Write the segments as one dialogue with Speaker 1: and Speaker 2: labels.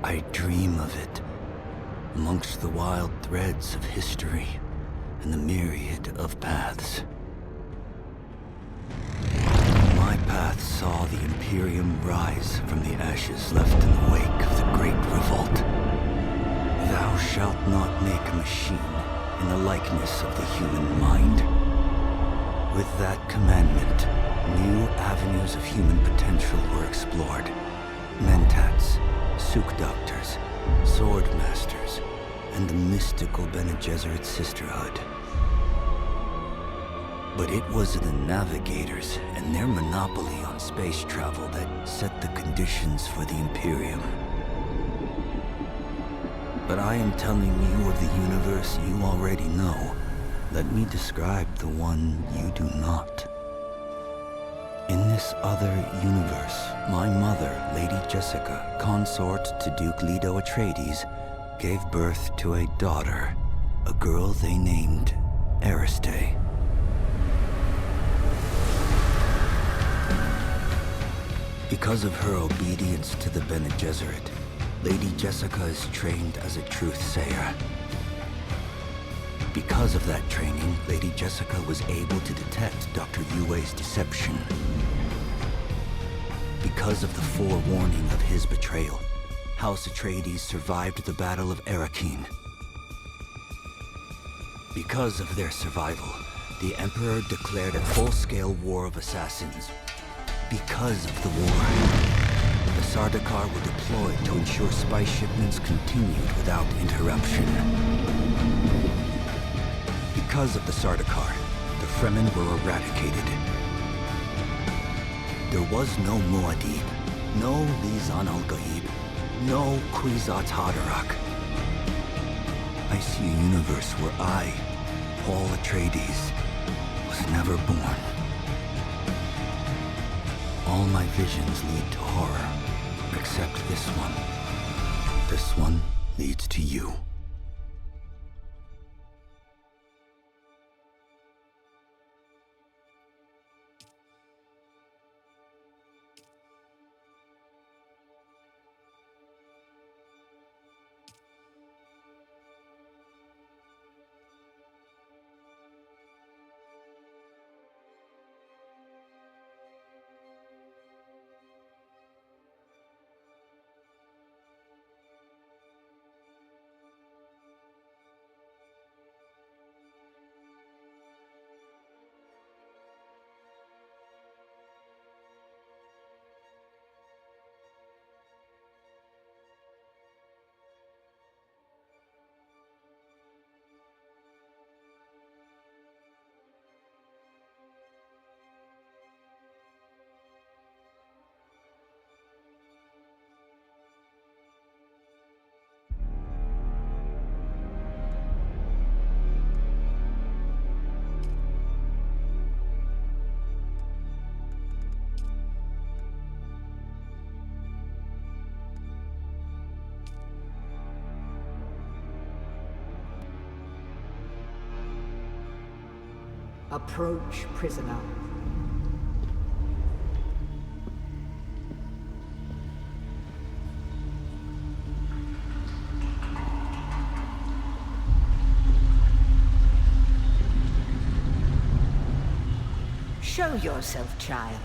Speaker 1: I dream of it, amongst the wild threads of history and the myriad of paths. My path saw the Imperium rise from the ashes left in the wake of the Great Revolt. Thou shalt not make a machine in the likeness of the human mind. With that commandment, new avenues of human potential were explored. Mentats, Suk Doctors, Sword Masters, and the mystical Bene Gesserit Sisterhood. But it was the Navigators and their monopoly on space travel that set the conditions for the Imperium. But I am telling you of the universe you already know. Let me describe the one you do not. In this other universe, my mother, Lady Jessica, consort to Duke Leto Atreides, gave birth to a daughter, a girl they named Ariste. Because of her obedience to the Bene Gesserit, Lady Jessica is trained as a truth-sayer. Because of that training, Lady Jessica was able to detect Dr. Yue's deception. Because of the forewarning of his betrayal, House Atreides survived the Battle of Arrakeen. Because of their survival, the Emperor declared a full-scale war of assassins. Because of the war, the Sardaukar were deployed to ensure spice shipments continued without interruption. Because of the Sardaukar, the Fremen were eradicated. There was no Muad'Dib, no Lisan al-Gaib, no Kwisatz Haderach. I see a universe where I, Paul Atreides, was never born. All my visions lead to horror, except this one. This one leads to you.
Speaker 2: Approach, prisoner. Show yourself, child.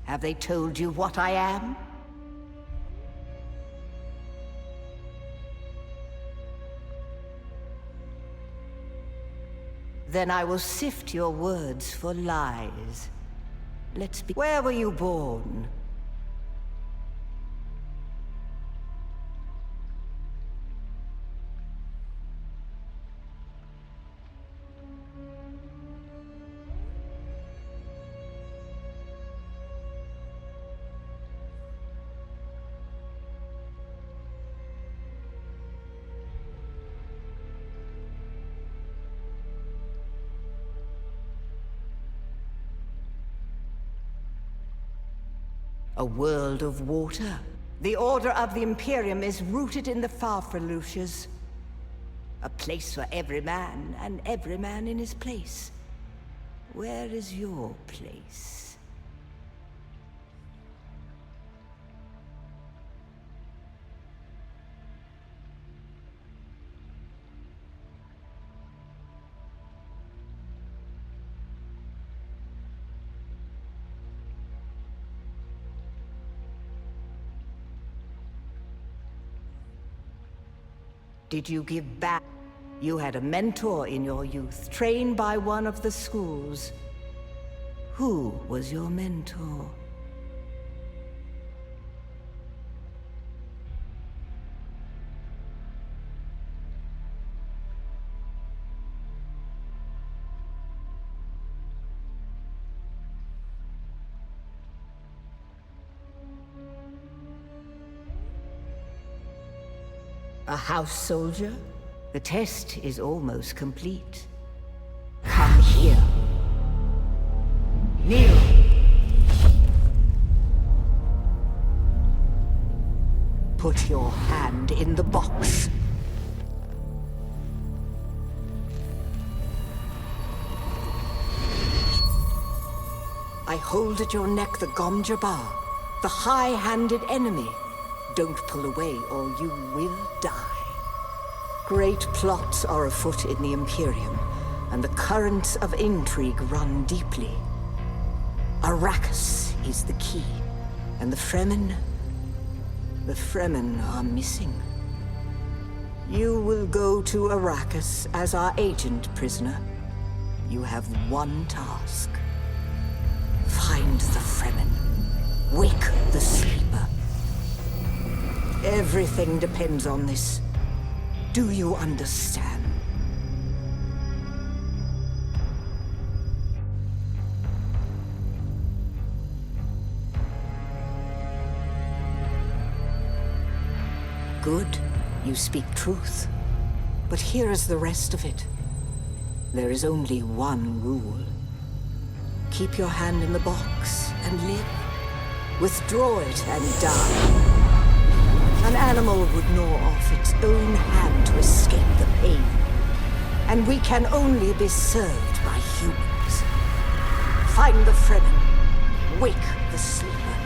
Speaker 2: Have they told you what I am? Then I will sift your words for lies. Let's be— Where were you born? A world of water. The Order of the Imperium is rooted in the Farfaluches. A place for every man, and every man in his place. Where is your place? Did you give back? You had a mentor in your youth, trained by one of the schools. Who was your mentor? A house soldier? The test is almost complete. Come here. Kneel. Put your hand in the box. I hold at your neck the Gomjabar, the high-handed enemy. Don't pull away or you will die. Great plots are afoot in the Imperium, and the currents of intrigue run deeply. Arrakis is the key, and the Fremen are missing. You will go to Arrakis as our agent, prisoner. You have one task. Find the Fremen. Wake the sleeper. Everything depends on this. Do you understand? Good. You speak truth. But here is the rest of it. There is only one rule. Keep your hand in the box and live. Withdraw it and die. An animal would gnaw off its own hand to escape the pain. And we can only be served by humans. Find the Fremen. Wake the sleeper.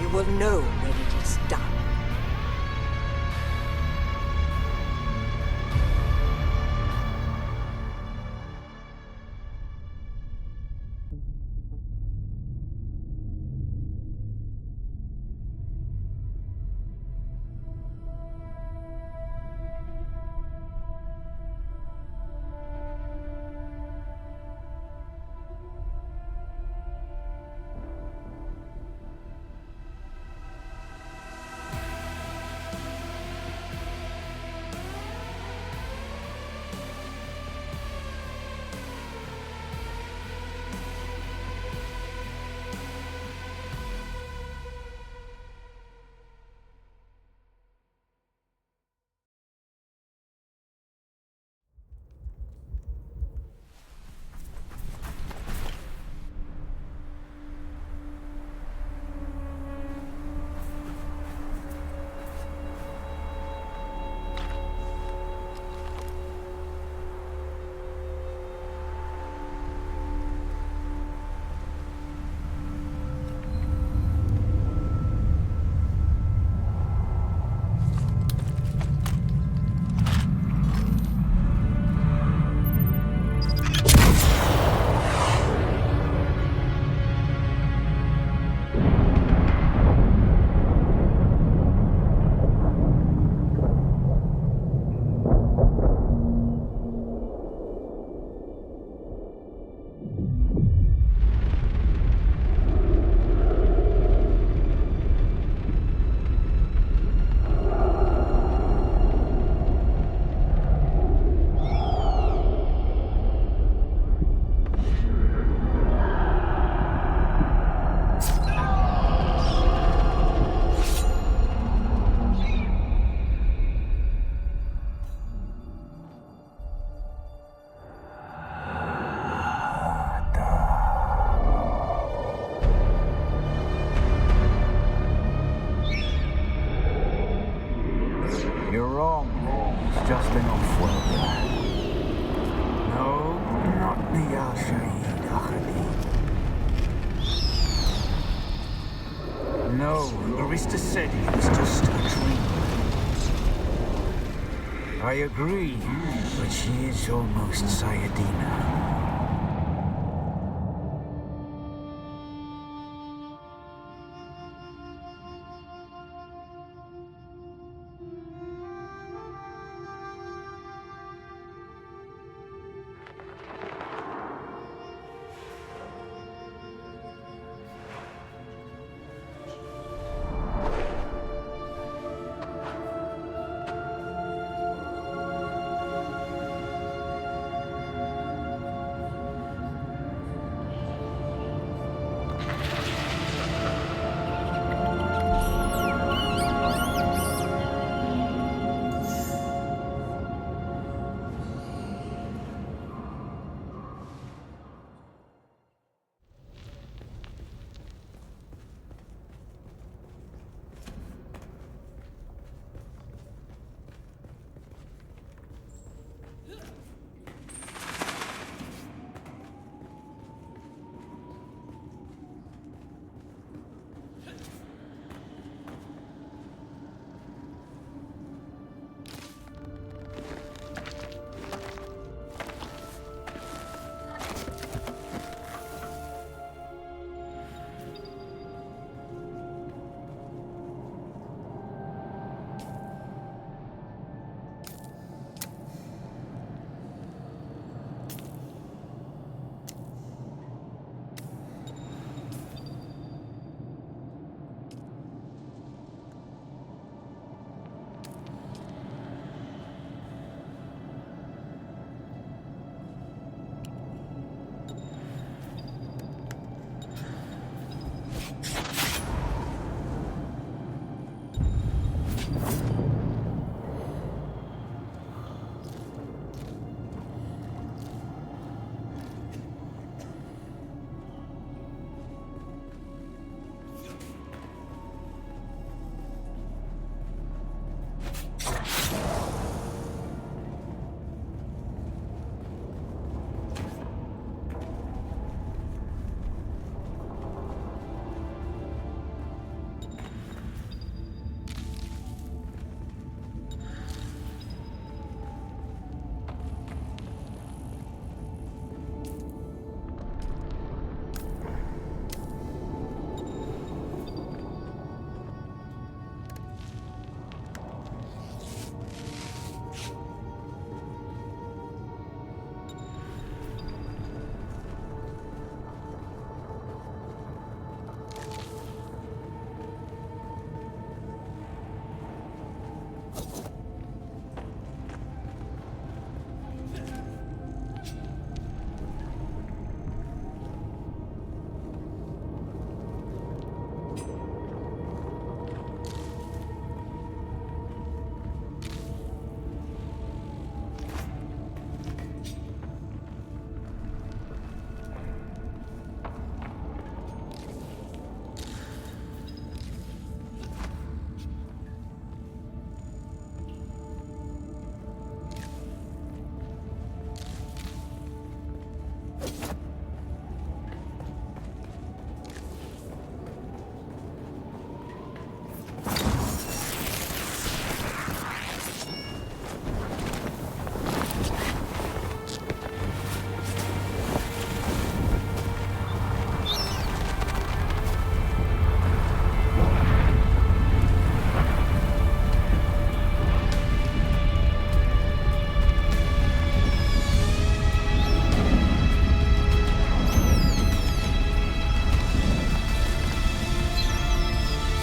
Speaker 2: You will know when it is done.
Speaker 3: No, Arista said it was just a dream. I agree, but she is almost Sayadina.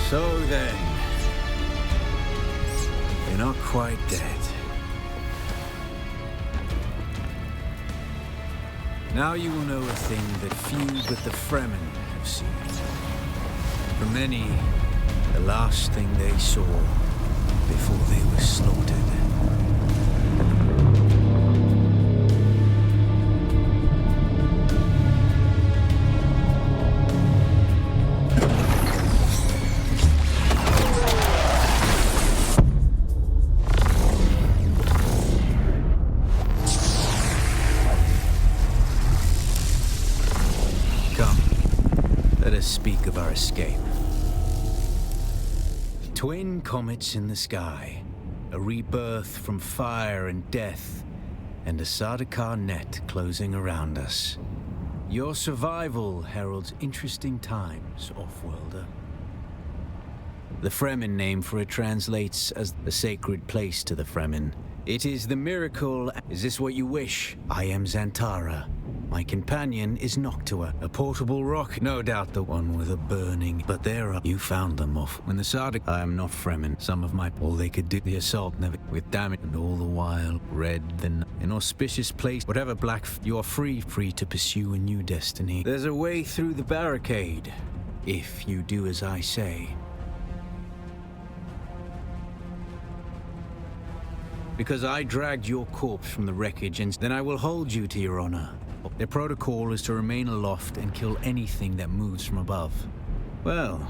Speaker 3: So then, you're not quite dead. Now you will know a thing that few but the Fremen have seen. For many, the last thing they saw before they were slaughtered. Come, let us speak of our escape. Twin comets in the sky, a rebirth from fire and death, and a Sardaukar net closing around us. Your survival heralds interesting times, Offworlder. The Fremen name for it translates as the sacred place to the Fremen. It is the miracle. Is this what you wish? I am Xantara. My companion is Noctua, a portable rock. No doubt the one with a burning. But there are. You found them off. When the Sardaukar. I am not Fremen. Some of my. All they could do. The assault never. With damage. And all the while. Red than. An auspicious place. Whatever black. You are free to pursue a new destiny. There's a way through the barricade. If you do as I say. Because I dragged your corpse from the wreckage, and then I will hold you to your honor. Their protocol is to remain aloft and kill anything that moves from above. Well,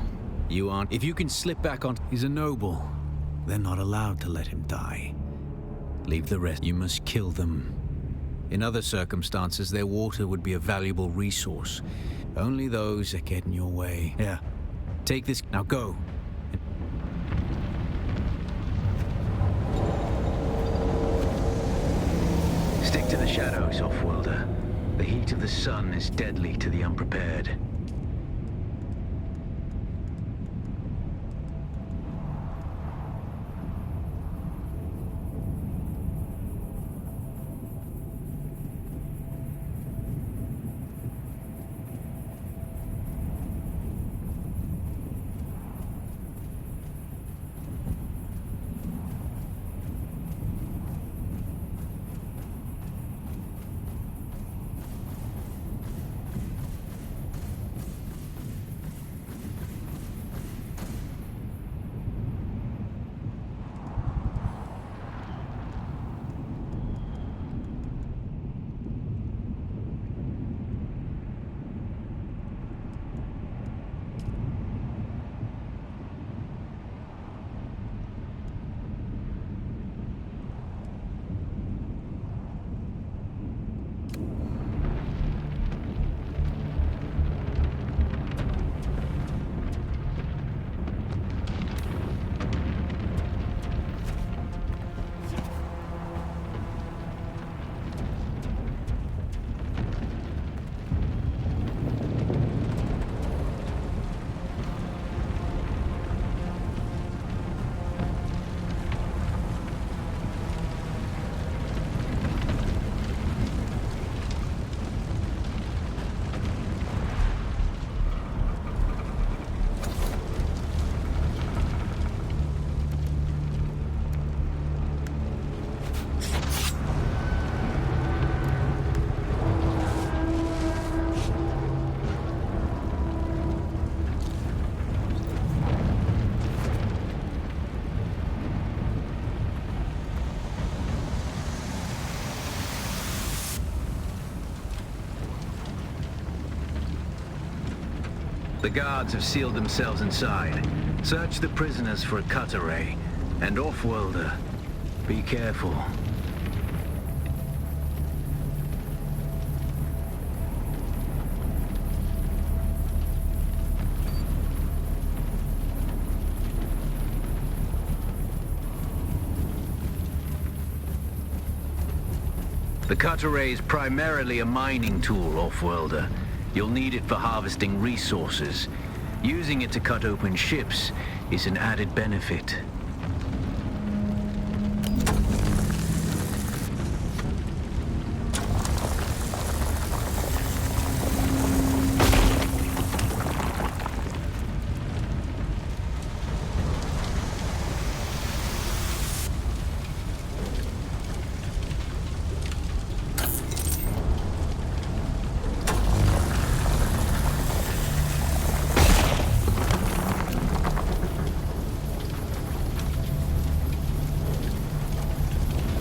Speaker 3: you aren't. If you can slip back on, he's a noble. They're not allowed to let him die. Leave the rest. You must kill them. In other circumstances, their water would be a valuable resource. Only those that get in your way. Yeah. Take this. Now go. Stick to the shadows, Offworlder. The heat of the sun is deadly to the unprepared. The guards have sealed themselves inside. Search the prisoners for a cut array. And Offworlder, be careful. The cut array is primarily a mining tool, Offworlder. You'll need it for harvesting resources. Using it to cut open ships is an added benefit.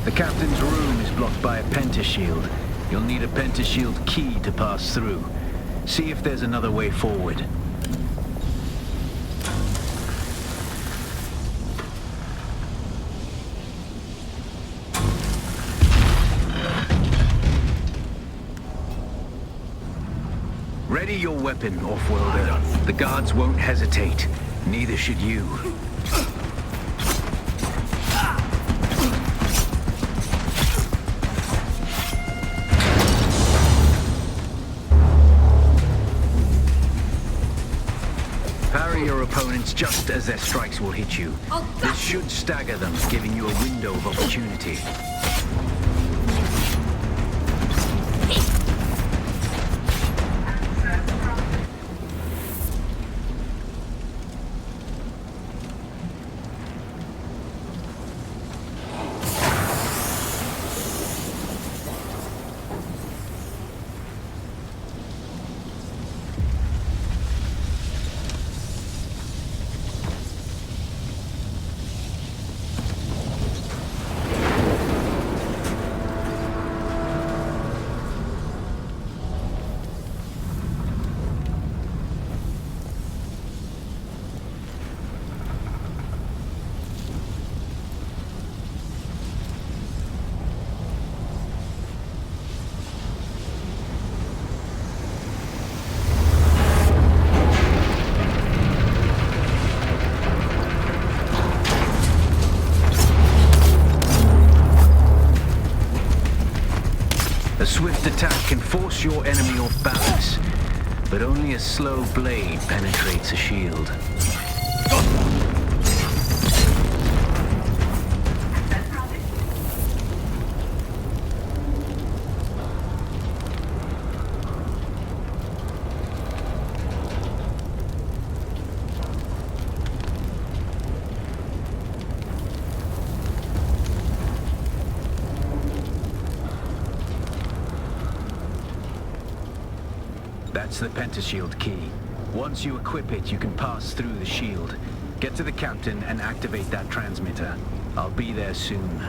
Speaker 3: The captain's room is blocked by a pentashield. You'll need a pentashield key to pass through. See if there's another way forward. Ready your weapon, Offworlder. The guards won't hesitate. Neither should you. Parry your opponents just as their strikes will hit you. This should stagger them, giving you a window of opportunity. A swift attack can force your enemy off balance, but only a slow blade penetrates a shield. That's the pentashield key. Once you equip it, you can pass through the shield. Get to the captain and activate that transmitter. I'll be there soon.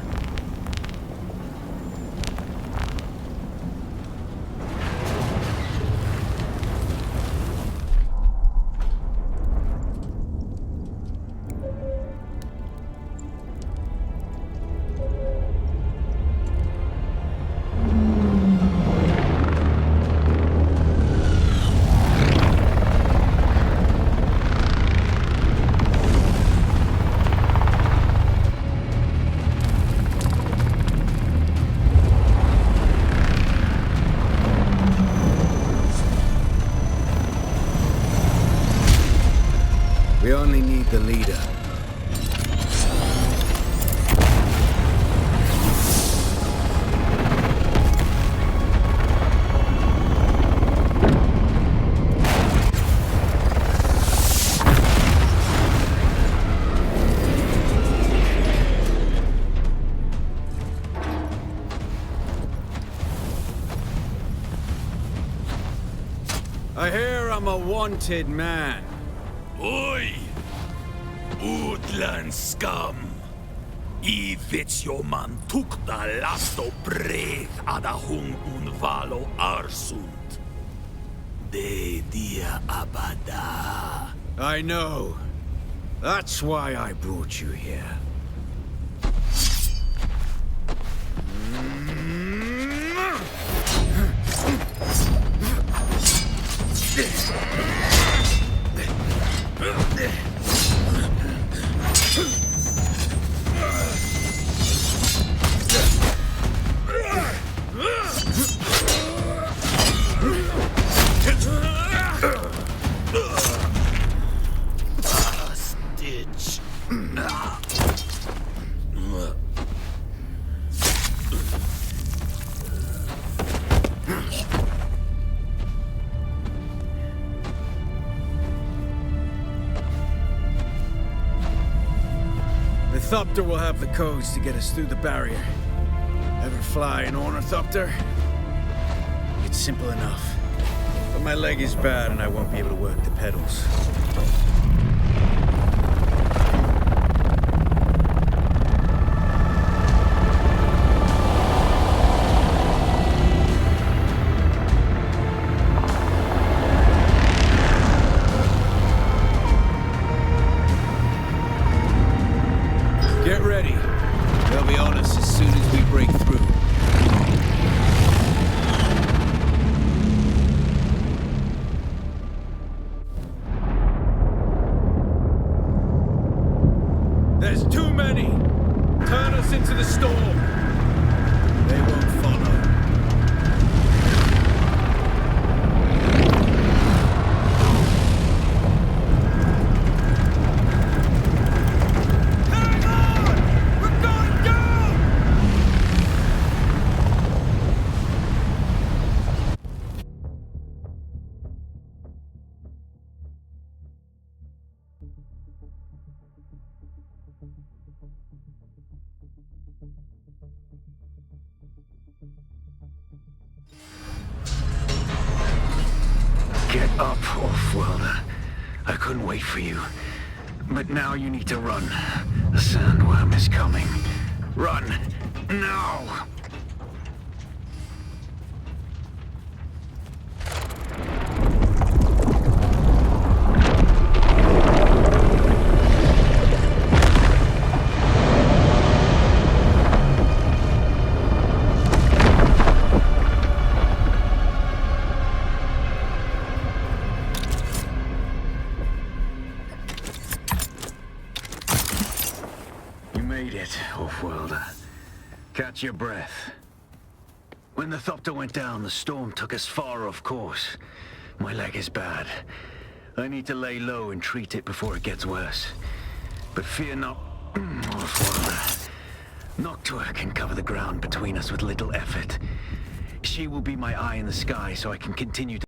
Speaker 3: We only need the leader. I hear I'm a wanted man.
Speaker 4: Oi! Utland scum! I man tukta lasto breg ada hung un valo arsund. De dia abada.
Speaker 3: I know. That's why I brought you here.
Speaker 4: Stitch.
Speaker 3: The Thopter will have the codes to get us through the barrier. Ever fly an ornithopter? It's simple enough. But my leg is bad and I won't be able to work the pedals. Get ready. They'll be on us as soon as we break through. There's too many! Turn us into the storm! They won't follow. Up, Off-Worlder. I couldn't wait for you. But now you need to run. The sandworm is coming. Run! Now! Off-Worlder. Catch your breath. When the Thopter went down, the storm took us far off course. My leg is bad. I need to lay low and treat it before it gets worse. But fear not, Off-Worlder. Noctua can cover the ground between us with little effort. She will be my eye in the sky so I can continue to